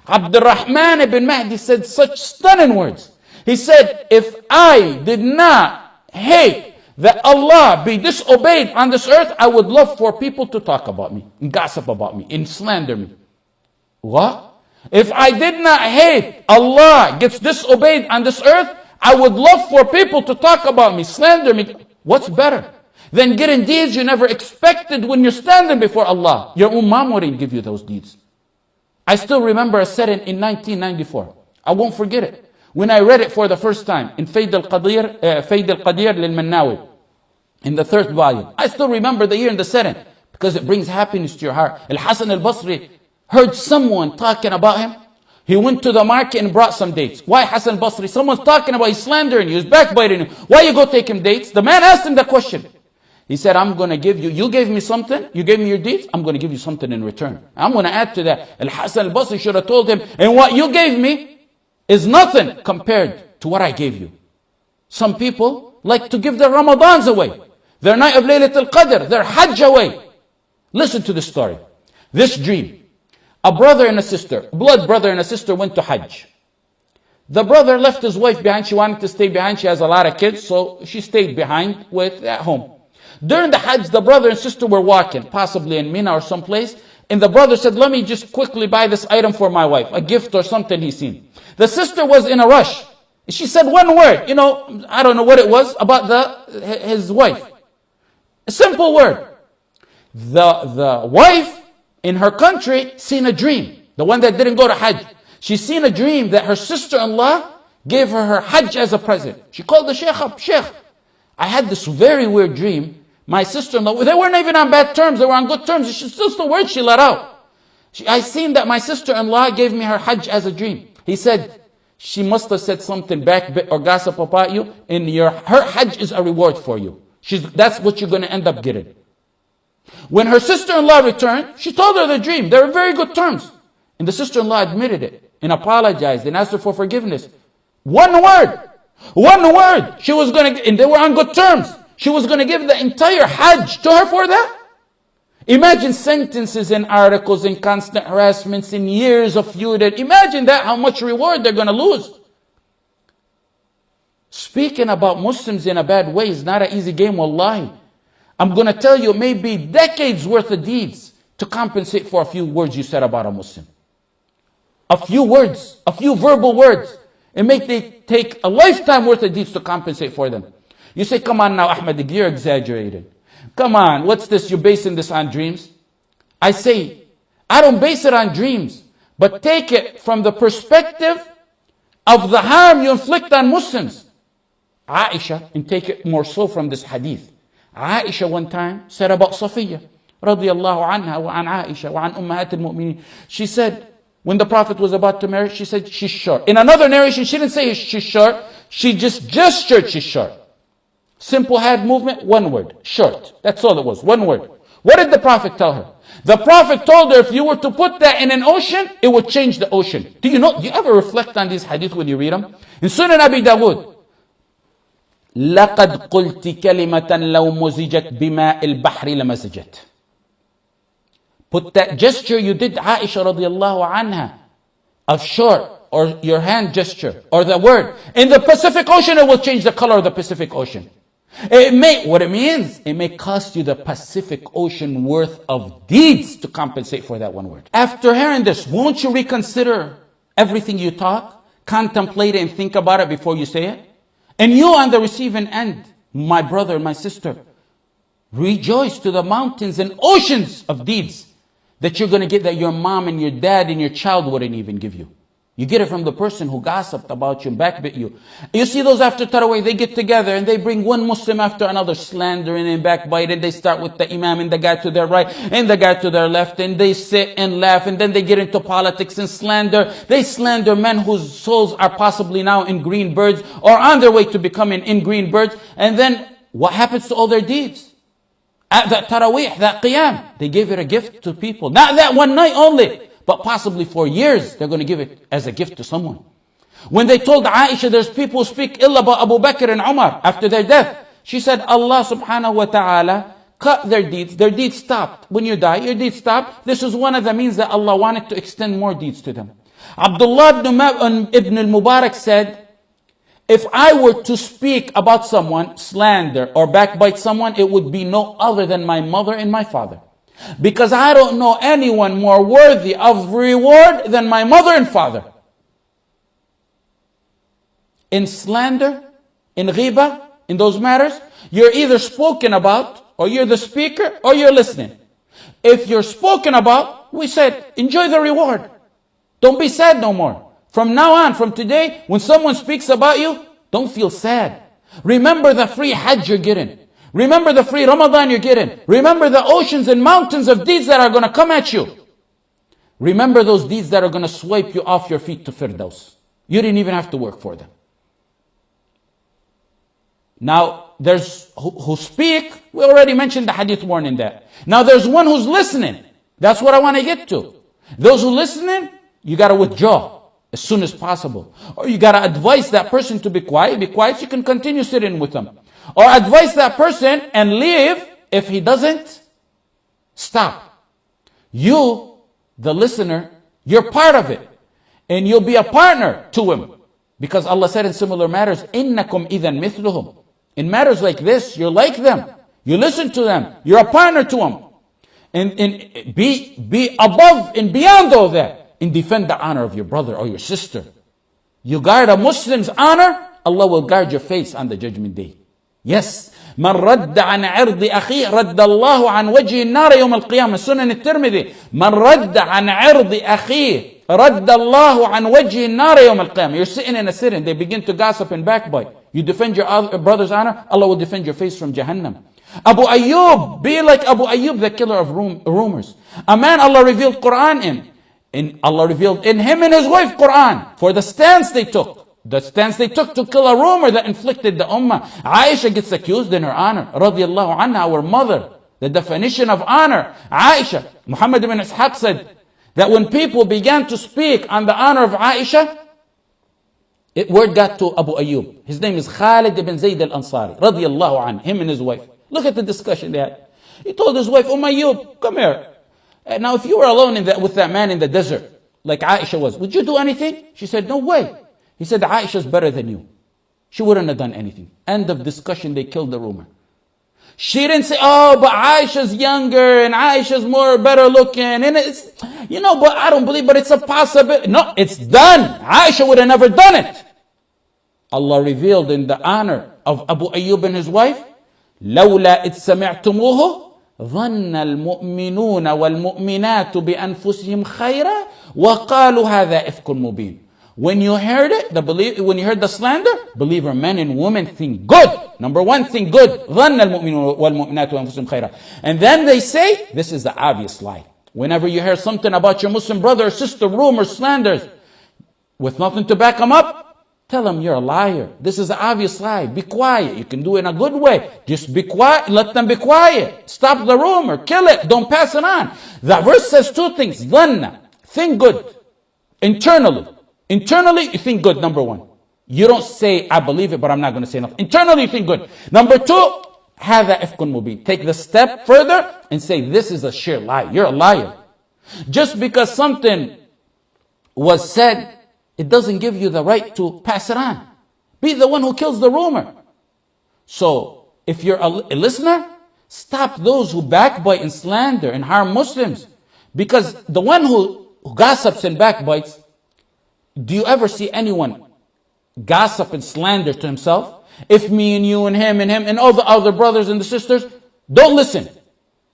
Abdurrahman ibn Mahdi said such stunning words. He said, if I did not hate that Allah be disobeyed on this earth, I would love for people to talk about me, and gossip about me, and slander me. What? If I did not hate Allah gets disobeyed on this earth, I would love for people to talk about me, slander me. What's better than getting deeds you never expected when you're standing before Allah? Your own mom wouldn't give you those deeds. I still remember a setting in 1994. I won't forget it. When I read it for the first time in Fayd al-Qadir lil-Mannawi, in the 3rd volume. I still remember the year and the setting because it brings happiness to your heart. Al-Hasan al-Basri heard someone talking about him. He went to the market and brought some dates. Why Hasan al-Basri? Someone's talking about, he's slandering you, he's backbiting you. Why you go take him dates? The man asked him the question. He said, I'm going to give you, you gave me something, you gave me your deeds, I'm going to give you something in return. I'm going to add to that. Al-Hasan al-Basri should have told him, and what you gave me is nothing compared to what I gave you. Some people like to give their Ramadans away, their night of Laylatul Qadr, their Hajj away. Listen to the story. This dream. A brother and a sister, blood brother and a sister went to Hajj. The brother left his wife behind. She wanted to stay behind. She has a lot of kids, so she stayed behind at home. During the Hajj, the brother and sister were walking, possibly in Mina or someplace, and the brother said, let me just quickly buy this item for my wife, a gift or something he's seen. The sister was in a rush. She said one word, I don't know what it was, about his wife. A simple word. The wife in her country seen a dream. The one that didn't go to Hajj. She seen a dream that her sister-in-law gave her Hajj as a present. She called the sheikh up. Sheikh, I had this very weird dream. My sister-in-law, they weren't even on bad terms. They were on good terms. It's just the word she let out. I seen that my sister-in-law gave me her Hajj as a dream. He said, she must have said something backbit or gossip about you. And her Hajj is a reward for you. That's what you're going to end up getting. When her sister-in-law returned, she told her the dream. They were very good terms. And the sister-in-law admitted it and apologized and asked her for forgiveness. One word. She was going to, and they were on good terms. She was going to give the entire Hajj to her for that. Imagine sentences and articles and constant harassments and years of feuding. Imagine that, how much reward they're going to lose. Speaking about Muslims in a bad way is not an easy game, wallahi. I'm going to tell you, maybe decades worth of deeds to compensate for a few words you said about a Muslim. A few words, a few verbal words. It take a lifetime worth of deeds to compensate for them. You say, come on now, Ahmad, you're exaggerating. Come on, what's this? You're basing this on dreams? I say, I don't base it on dreams, but take it from the perspective of the harm you inflict on Muslims. Aisha, and take it more so from this hadith. Aisha one time said about Safiya, radiyallahu anha wa an Aisha wa an ummahat al-mu'minin. She said, when the Prophet was about to marry, she said, she's short. In another narration, she didn't say she's short. She just gestured she's short. Simple hand movement, one word, short. That's all it was, one word. What did the Prophet tell her? The Prophet told her if you were to put that in an ocean, it would change the ocean. Do you ever reflect on these hadith when you read them? In Sunan Abi Dawud, لَقَدْ قُلْتِ كَلِمَةً لَوْ مُزِجَتْ بِمَاءِ الْبَحْرِ لَمَزِجَتْ. Put that gesture you did, Aisha radiallahu anha, of short, or your hand gesture, or the word, in the Pacific Ocean, it will change the color of the Pacific Ocean. What it means, it may cost you the Pacific Ocean worth of deeds to compensate for that one word. After hearing this, won't you reconsider everything you talk? Contemplate it and think about it before you say it? And you on the receiving end, my brother and my sister, rejoice to the mountains and oceans of deeds that you're going to get that your mom and your dad and your child wouldn't even give you. You get it from the person who gossiped about you and backbit you. You see those after Taraweeh, they get together and they bring one Muslim after another, slandering and backbiting. They start with the Imam and the guy to their right and the guy to their left, and they sit and laugh, and then they get into politics and slander. They slander men whose souls are possibly now in green birds or on their way to becoming in green birds. And then what happens to all their deeds? At that Taraweeh, that Qiyam, they gave it a gift to people. Not that one night only, but possibly for years, they're going to give it as a gift to someone. When they told Aisha, there's people who speak ill about Abu Bakr and Umar after their death, she said, Allah subhanahu wa ta'ala cut their deeds stopped. When you die, your deeds stopped. This is one of the means that Allah wanted to extend more deeds to them. Abdullah ibn al-Mubarak said, if I were to speak about someone, slander or backbite someone, it would be no other than my mother and my father. Because I don't know anyone more worthy of reward than my mother and father. In slander, in ghiba, in those matters, you're either spoken about, or you're the speaker, or you're listening. If you're spoken about, we said, enjoy the reward. Don't be sad no more. From now on, from today, when someone speaks about you, don't feel sad. Remember the free Hajj you're getting. Remember the free Ramadan you're getting. Remember the oceans and mountains of deeds that are going to come at you. Remember those deeds that are going to swipe you off your feet to Firdaus. You didn't even have to work for them. Now, there's who speak. We already mentioned the hadith warning that. Now, there's one who's listening. That's what I want to get to. Those who listening, you got to withdraw as soon as possible. Or you got to advise that person to be quiet. Be quiet so you can continue sitting with them. Or advise that person and leave if he doesn't. Stop. You, the listener, you're part of it. And you'll be a partner to him. Because Allah said in similar matters, إِنَّكُمْ إِذًا مِثْلُهُمْ. In matters like this, you're like them. You listen to them. You're a partner to them. And be above and beyond all that. And defend the honor of your brother or your sister. You guard a Muslim's honor, Allah will guard your face on the judgment day. Yes. من رد عن عرض أخيه رد الله عن وجه النار يوم القيامة. سنن الترمذي. من رد عن عرض أخيه رد الله عن وجه النار يوم القيامة. You're sitting in a sitting. They begin to gossip and backbite. You defend your brother's honor, Allah will defend your face from Jahannam. Abu Ayyub, be like Abu Ayyub, the killer of rumors. A man Allah revealed Quran in. And Allah revealed in him and his wife Quran for the stance they took. The stance they took to kill a rumor that inflicted the ummah. Aisha gets accused in her honor. Radiallahu anha, our mother. The definition of honor. Aisha, Muhammad ibn Ishaq said that when people began to speak on the honor of Aisha, word got to Abu Ayyub. His name is Khalid ibn Zayd al-Ansari. Radiallahu anhu, him and his wife. Look at the discussion they had. He told his wife, Ayyub, come here. Now if you were alone with that man in the desert, like Aisha was, would you do anything? She said, no way. He said, Aisha's better than you. She wouldn't have done anything. End of discussion, they killed the rumor. She didn't say, oh, but Aisha's younger and Aisha's more better looking. And it's, but I don't believe, but it's a possibility. No, it's done. Aisha would have never done it. Allah revealed in the honor of Abu Ayyub and his wife, لولا إذ سمعتموه ظن المؤمنون والمؤمنات بأنفسهم خيرا وقالوا هذا إفك مبين. When you heard it, when you heard the slander, believer men and women think good. Number one, think good. ظن المؤمنون والمؤمنات بأنفسهم خيرا. And then they say, this is the obvious lie. Whenever you hear something about your Muslim brother or sister, rumors, slanders, with nothing to back them up, tell them you're a liar. This is an obvious lie. Be quiet. You can do it in a good way. Just be quiet. Let them be quiet. Stop the rumor. Kill it. Don't pass it on. The verse says two things. Dhanna. Think good. Internally. Internally, you think good, number one. You don't say, I believe it, but I'm not going to say nothing. Internally, you think good. Number two, هذا إفك مبين. Take the step further and say, this is a sheer lie. You're a liar. Just because something was said, it doesn't give you the right to pass it on. Be the one who kills the rumor. So, if you're a listener, stop those who backbite and slander and harm Muslims. Because the one who gossips and backbites, do you ever see anyone gossip and slander to himself? If me and you and him and all the other brothers and the sisters, don't listen.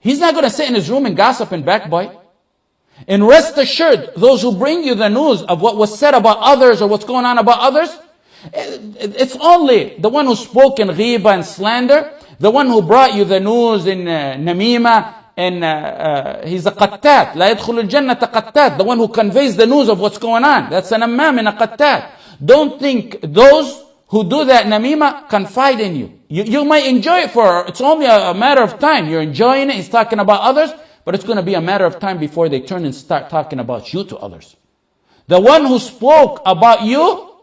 He's not going to sit in his room and gossip and backbite. And rest assured, those who bring you the news of what was said about others or what's going on about others, it's only the one who spoke in ghiba and slander, the one who brought you the news in namima, and he's a qattat. لا يدخل الجنة قتات. The one who conveys the news of what's going on. That's an ammam and a qattat. Don't think those who do that namima confide in you. You might enjoy it it's only a matter of time. You're enjoying it. He's talking about others. But it's going to be a matter of time before they turn and start talking about you to others. The one who spoke about you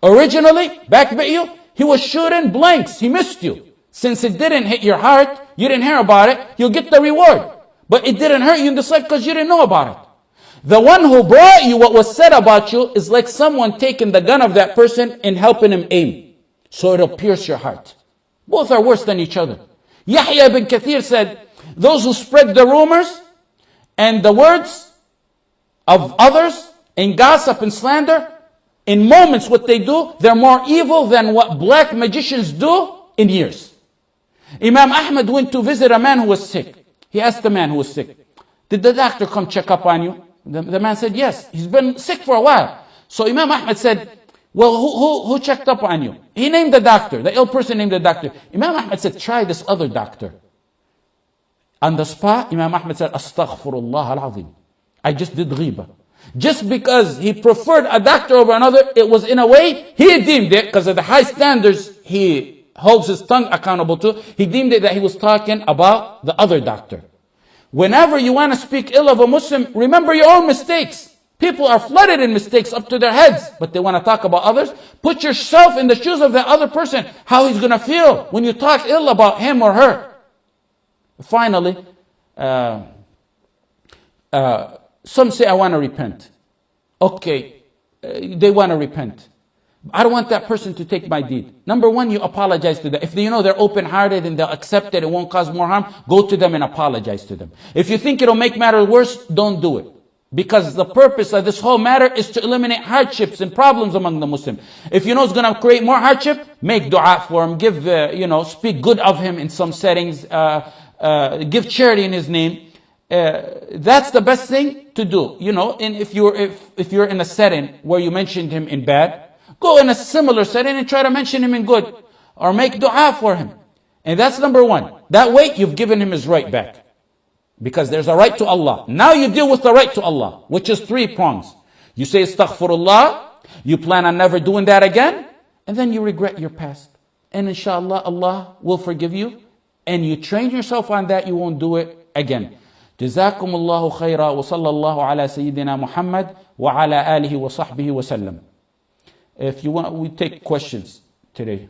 originally, backbit you, he was shooting blanks. He missed you. Since it didn't hit your heart, you didn't hear about it, you'll get the reward. But it didn't hurt you in this life because you didn't know about it. The one who brought you what was said about you is like someone taking the gun of that person and helping him aim. So it'll pierce your heart. Both are worse than each other. Yahya ibn Kathir said, those who spread the rumors and the words of others and gossip and slander, in moments what they do, they're more evil than what black magicians do in years. Imam Ahmad went to visit a man who was sick. He asked the man who was sick, did the doctor come check up on you? The man said, yes, he's been sick for a while. So Imam Ahmad said, well, who checked up on you? He named the doctor. The ill person named the doctor. Imam Ahmad said, try this other doctor. On the spot, Imam Ahmad said, Astaghfirullah al-Azim. I just did ghiba. Just because he preferred a doctor over another, it was in a way, he deemed it, because of the high standards he holds his tongue accountable to, he deemed it that he was talking about the other doctor. Whenever you want to speak ill of a Muslim, remember your own mistakes. People are flooded in mistakes up to their heads, but they want to talk about others. Put yourself in the shoes of that other person, how he's going to feel when you talk ill about him or her. Finally, some say, I want to repent. Okay, they want to repent. I don't want that person to take my deed. Number one, you apologize to them. If you know they're open-hearted and they'll accept it, it won't cause more harm, go to them and apologize to them. If you think it'll make matters worse, don't do it. Because the purpose of this whole matter is to eliminate hardships and problems among the Muslims. If you know it's going to create more hardship, make dua for him, give, speak good of him in some settings, give charity in his name. That's the best thing to do. And if you're in a setting where you mentioned him in bad, go in a similar setting and try to mention him in good. Or make dua for him. And that's number one. That way, you've given him his right back. Because there's a right to Allah. Now you deal with the right to Allah, which is 3 prongs. You say astaghfirullah, you plan on never doing that again, and then you regret your past. And inshallah, Allah will forgive you, and you train yourself on that, you won't do it again. جزاكم الله خيرا وصلى الله على سيدنا محمد وعلى آله وصحبه وسلم. If you want, we take questions today.